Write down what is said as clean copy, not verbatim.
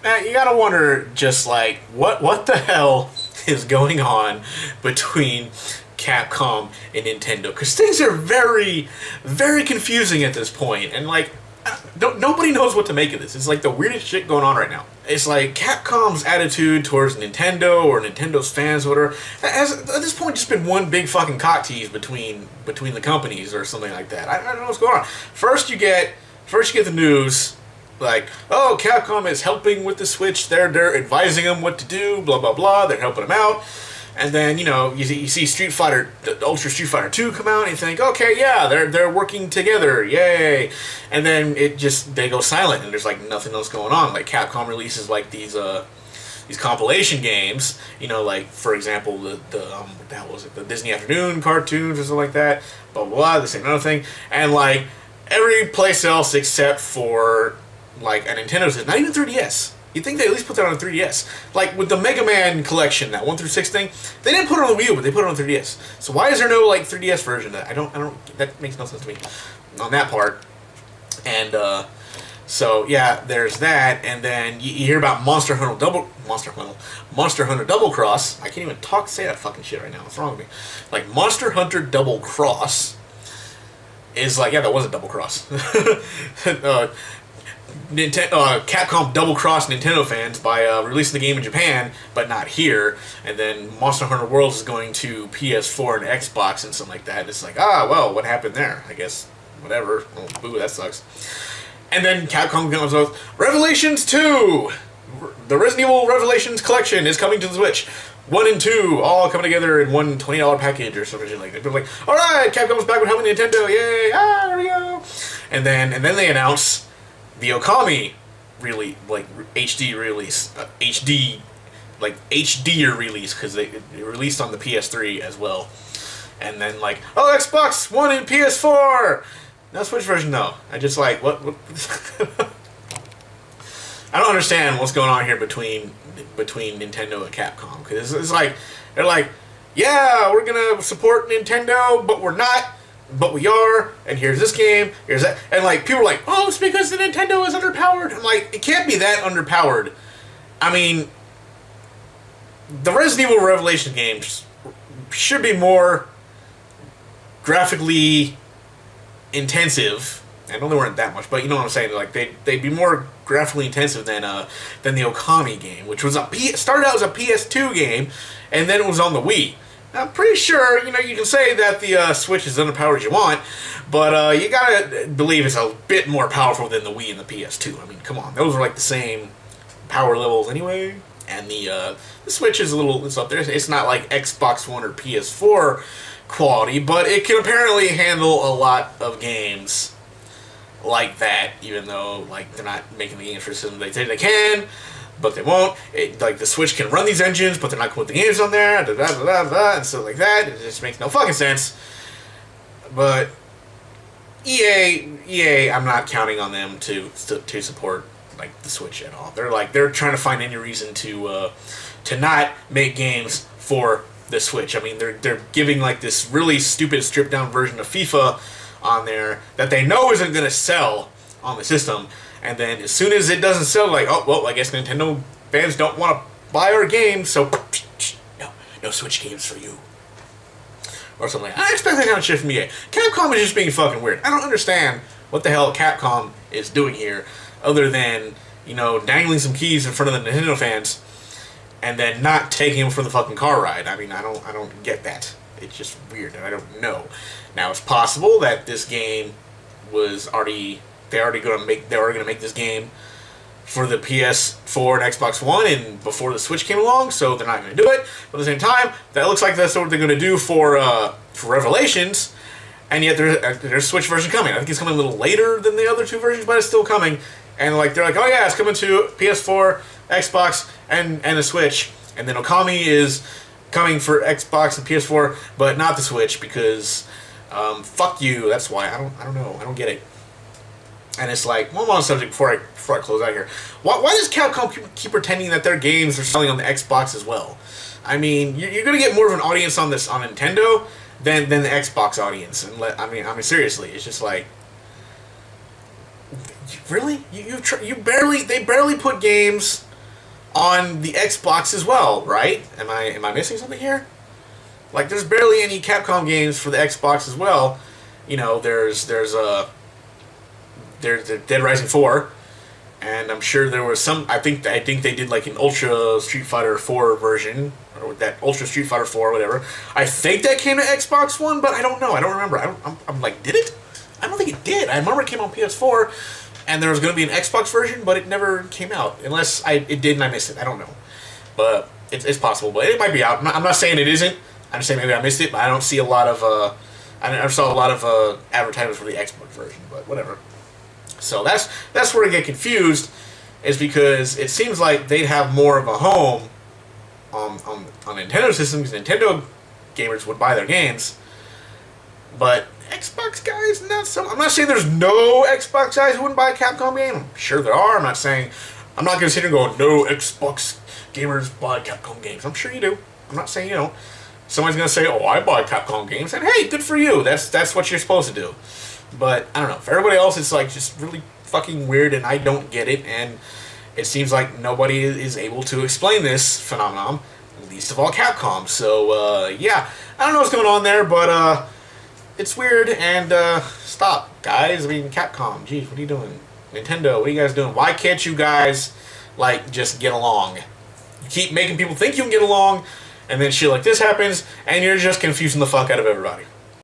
You gotta wonder, just like, what the hell is going on between Capcom and Nintendo? Because things are very, very confusing at this point, and like, nobody knows what to make of this. It's like the weirdest shit going on right now. It's like Capcom's attitude towards Nintendo or Nintendo's fans, or whatever, has at this point just been one big fucking cock tease between the companies or something like that. I don't know what's going on. First you get the news like, oh, Capcom is helping with the Switch. They're advising them what to do. Blah blah blah. They're helping them out. And then, you see Ultra Street Fighter 2 come out, and you think, okay, yeah, they're working together, yay. And then they go silent, and there's like nothing else going on. Like Capcom releases like these compilation games, like for example what the hell was it, the Disney Afternoon cartoons or something like that, blah blah blah, this and another thing, and like every place else except for like a Nintendo system, not even 3DS. You'd think they at least put that on a 3DS. Like with the Mega Man collection, that 1 through 6 thing, they didn't put it on the Wii U, but they put it on 3DS. So why is there no like 3DS version of that? I don't. That makes no sense to me on that part. And so yeah, there's that. And then you hear about Monster Hunter Double Cross. I can't even say that fucking shit right now. What's wrong with me? Like Monster Hunter Double Cross is like, yeah, that was a double cross. Capcom double-crossed Nintendo fans by releasing the game in Japan, but not here. And then Monster Hunter Worlds is going to PS4 and Xbox and something like that. And it's like, well, what happened there? I guess, whatever. Oh, boo, that sucks. And then Capcom comes out with Revelations 2! The Resident Evil Revelations Collection is coming to the Switch. 1 and 2 all coming together in one $20 package or something like that. People are like, alright, Capcom's back with helping Nintendo, yay! There we go! And then they announce the Okami really like HD release, HD release, because it released on the PS3 as well, and then like, oh, Xbox One and PS4, no Switch version though. I just like what I don't understand what's going on here between Nintendo and Capcom, because it's like they're like, yeah, we're gonna support Nintendo, but we're not. But we are, and here's this game, here's that, and like people are like, oh, it's because the Nintendo is underpowered. I'm like, it can't be that underpowered. I mean, the Resident Evil Revelation games should be more graphically intensive. I know they weren't that much, but you know what I'm saying. Like they'd be more graphically intensive than the Okami game, which was started out as a PS2 game, and then it was on the Wii. I'm pretty sure, you can say that the Switch is underpowered as you want, but you gotta believe it's a bit more powerful than the Wii and the PS2. I mean, come on, those are like the same power levels anyway. And the Switch is it's up there. It's not like Xbox One or PS4 quality, but it can apparently handle a lot of games like that, even though like they're not making the games for the system. They say they can, but they won't. Like the Switch can run these engines, but they're not going to put the games on there, and stuff like that. It just makes no fucking sense. But EA, I'm not counting on them to support like the Switch at all. They're trying to find any reason to not make games for the Switch. I mean, they're giving like this really stupid stripped down version of FIFA on there that they know isn't going to sell on the system. And then as soon as it doesn't sell, like, oh, well, I guess Nintendo fans don't want to buy our game, so no Switch games for you. Or something like that. I expect that kind of shit from EA. Capcom is just being fucking weird. I don't understand what the hell Capcom is doing here, other than, dangling some keys in front of the Nintendo fans, and then not taking them for the fucking car ride. I mean, I don't get that. It's just weird, and I don't know. Now, it's possible that this game was already... They're already going to make this game for the PS4 and Xbox One, and before the Switch came along, so they're not going to do it. But at the same time, that looks like that's what they're going to do for Revelations, and yet there's a Switch version coming. I think it's coming a little later than the other two versions, but it's still coming. And they're like, oh yeah, it's coming to PS4, Xbox, and the Switch. And then Okami is coming for Xbox and PS4, but not the Switch, because fuck you. That's why. I don't know. I don't get it. And it's like, one more subject before I close out here. Why does Capcom keep pretending that their games are selling on the Xbox as well? I mean, you're going to get more of an audience on Nintendo than the Xbox audience. And I mean seriously, it's just like, really? They barely put games on the Xbox as well, right? Am I missing something here? Like, there's barely any Capcom games for the Xbox as well. You know, there's Dead Rising 4, and I'm sure there was some. I think they did like an Ultra Street Fighter 4 version, or that Ultra Street Fighter 4, or whatever. I think that came to Xbox One, but I don't know. I don't remember. I'm like, did it? I don't think it did. I remember it came on PS4, and there was going to be an Xbox version, but it never came out. Unless it did and I missed it. I don't know. But it's possible. But it might be out. I'm not saying it isn't. I'm just saying maybe I missed it, but I don't see a lot of... I saw a lot of advertisements for the Xbox version, but whatever. So that's where I get confused, is because it seems like they'd have more of a home on Nintendo systems. Nintendo gamers would buy their games, but Xbox guys, not so. I'm not saying there's no Xbox guys who wouldn't buy a Capcom game. I'm sure there are. I'm not going to sit here and go, no Xbox gamers buy Capcom games. I'm sure you do. I'm not saying you don't. Someone's going to say, oh, I buy Capcom games, and hey, good for you. That's what you're supposed to do. But, I don't know. For everybody else, it's like just really fucking weird, and I don't get it, and it seems like nobody is able to explain this phenomenon, least of all Capcom. So, yeah, I don't know what's going on there, but it's weird, and stop, guys. I mean, Capcom, geez, what are you doing? Nintendo, what are you guys doing? Why can't you guys, like, just get along? You keep making people think you can get along, and then shit like this happens, and you're just confusing the fuck out of everybody.